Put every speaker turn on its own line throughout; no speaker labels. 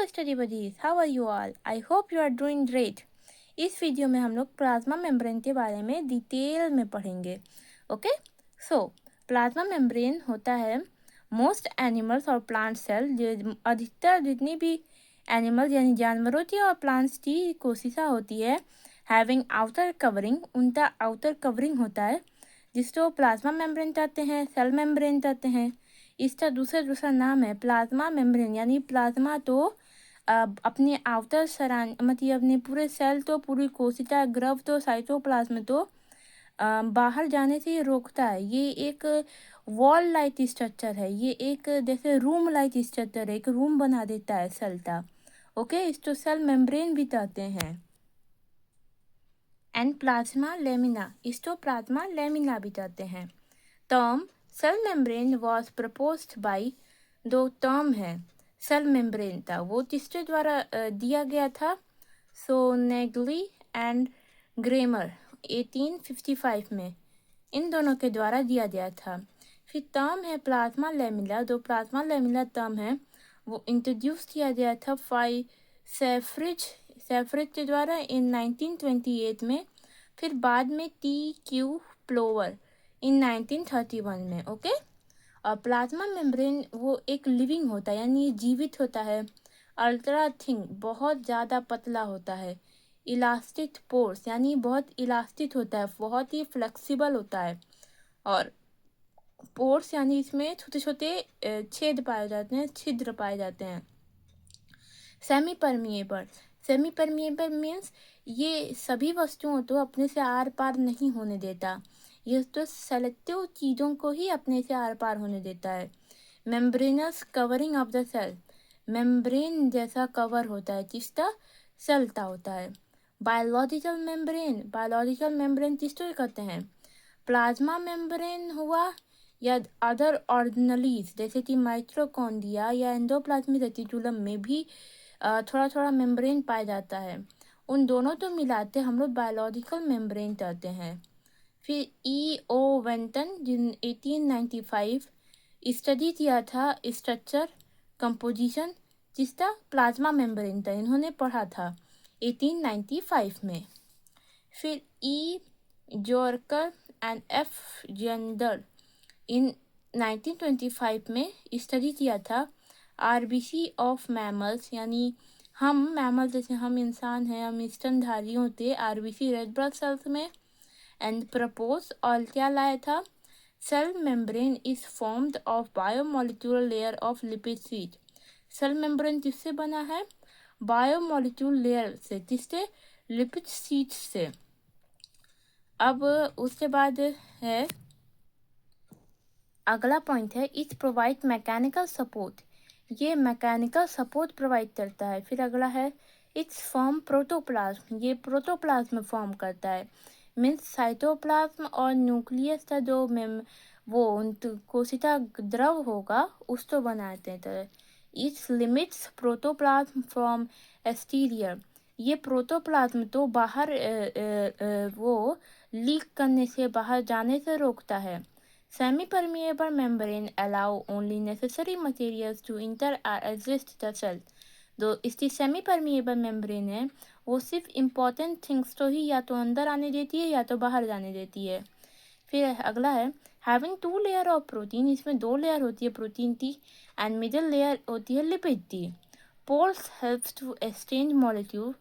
Study buddies, how are you all? I hope you are doing great. इस video में हम लोग plasma membrane के बारे में डिटेल में पढ़ेंगे। ओके, सो प्लाज्मा मेम्ब्रेन होता है मोस्ट एनिमल्स और प्लांट सेल, जो अधिकतर जितनी भी एनिमल्स यानी जानवरों की और प्लांट्स की कोशिका होती है, हैविंग आउटर कवरिंग, उनका आउटर कवरिंग होता है जिसको प्लाज्मा मेम्ब्रेन कहते हैं, सेल मेम्ब्रेन कहते हैं। इसका दूसरा नाम है प्लाज्मा मेम्ब्रेन, यानी प्लाज्मा तो अपने आउटर सराउंड मतलब अपने पूरे सेल तो, पूरी कोशिका ग्रव तो, साइटोप्लाज्म तो बाहर जाने से ये रोकता है। ये एक वॉल लाइट स्ट्रक्चर है, ये एक जैसे रूम लाइट स्ट्रक्चर है, एक रूम बना देता है सेल का। ओके, इसको सेल मेम्ब्रेन भी कहते हैं। एंड प्लाज्मा लेमिना, इसको प्लाज्मा लेमिना भी कहते हैं। Term cell membrane was proposed by, दो टर्म है सेल मेम्ब्रेन था, वो किसके द्वारा दिया गया था? सो नेगली एंड ग्रेमर 1855 में, इन दोनों के द्वारा दिया गया था। फिर टर्म है प्लाज्मा लेमिला, जो प्लाज्मा लेमिला टर्म है वो इंट्रोड्यूस किया गया था सेफ्रिज के द्वारा इन 1928 में। फिर बाद में T.Q. प्लोवर इन 1931 में। ओके, और प्लाज्मा मेम्ब्रेन वो एक लिविंग होता है, यानी जीवित होता है, अल्ट्रा थिन, बहुत ज़्यादा पतला होता है, इलास्टिक पोर्स यानी बहुत इलास्टिक होता है, बहुत ही फ्लेक्सिबल होता है, और पोर्स यानी इसमें छोटे छोटे छेद पाए जाते हैं, छिद्र पाए जाते हैं। सेमी परमिएबल मीन्स ये सभी वस्तुओं तो अपने से आर पार नहीं होने देता, ये तो सेलेक्टिव चीज़ों को ही अपने से आर पार होने देता है। Membranous covering of the cell, membrane जैसा कवर होता है जिसका सेल का होता है। बायोलॉजिकल मेम्ब्रेन किसको कहते हैं? प्लाज्मा मेम्ब्रेन हुआ, या अदर ऑर्गेनेल्स जैसे कि माइटोकॉन्ड्रिया या एंडोप्लाज्मिक रेटिकुलम में भी थोड़ा थोड़ा मेम्ब्रेन पाया जाता है। उन दोनों तो मिलाते हम लोग बायोलॉजिकल मेम्ब्रेन कहते हैं। फिर E.O. वेंटन जिन 1895 स्टडी किया था स्ट्रक्चर कंपोजिशन जिसका प्लाज्मा मेम्ब्रेन था, इन्होंने पढ़ा था 1895 में। फिर E. Gorter and F. Grendel in 1925 में स्टडी किया था आरबीसी ऑफ मैमल्स, यानी हम मैमल जैसे हम इंसान हैं, हम स्तनधारी होते आरबीसी रेड ब्लड सेल्स में। एंड प्रपोज और क्या लाया था? Cell membrane is formed of biomolecular layer of lipid sheet. Cell membrane किससे बना है? बायोमोलिक्यूल लेयर से, किससे? लिपिड शीट से। अब उसके बाद है अगला पॉइंट है इट प्रोवाइड मैकेनिकल सपोर्ट, ये मैकेनिकल सपोर्ट प्रोवाइड करता है। फिर अगला है इट्स फॉर्म प्रोटोप्लाज्म, ये प्रोटोप्लाज्म फॉर्म करता है, मीन्स साइटोप्लाज्म और न्यूक्लियस का जो वो कोशिका द्रव होगा उसको बनाते हैं। It's limits protoplasm from exterior, ये प्रोटोप्लाज्म तो बाहर वो लीक करने से, बाहर जाने से रोकता है। Semi-permeable membrane allow only necessary materials to enter or exist the cell। जो इसकी सेमी परमिएबल मेम्ब्रेन है वो सिर्फ इम्पॉर्टेंट थिंग्स तो ही या तो अंदर आने देती है या तो बाहर जाने देती है। फिर अगला है having two layer of protein, इसमें दो लेयर होती है प्रोटीन की, एंड मिडिल लेयर होती है लिपिड की। Pores helps to exchange molecule,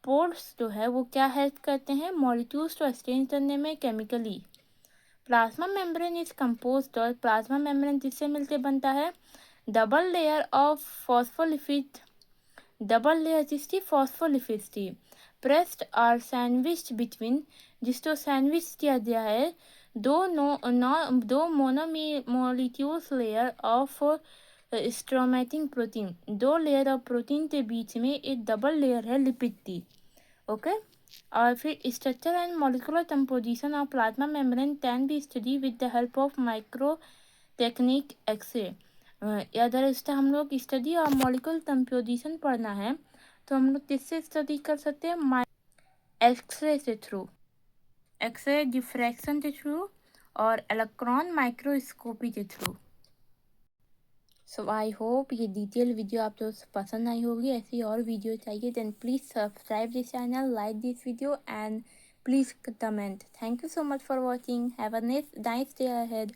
pores जो है वो क्या हेल्प करते हैं? मॉलिक्यूल्स को एक्सचेंज करने में chemically. Plasma membrane is composed, और प्लाज्मा मेम्ब्रेन जिससे मिलकर बनता है double layer of phospholipid, double layer जिसकी फॉस्फोलिपिड थी, प्रेस्ड और सैंडविच बिटवीन, जिसको सैंडविच किया गया है दो मोनोमोलिक्यूल्स लेयर ऑफ स्ट्रोमेटिक प्रोटीन, दो लेयर ऑफ प्रोटीन के बीच में एक डबल लेयर है लिपिड की। ओके, और फिर structure and molecular composition of plasma membrane can be study with the help of micro technique x ray. अगर इसका हम लोग स्टडी और मॉलिकुलर कंपोजिशन पढ़ना है तो हम लोग किससे स्टडी कर सकते हैं? एक्सरे के थ्रू, एक्सरे डिफ्रैक्शन के थ्रू और इलेक्ट्रॉन माइक्रोस्कोपी के थ्रू। सो आई होप ये डिटेल वीडियो आप लोग को पसंद आई होगी। ऐसी और वीडियो चाहिए then please subscribe this channel, like this video and please comment. Thank you so much for watching. Have a nice day ahead.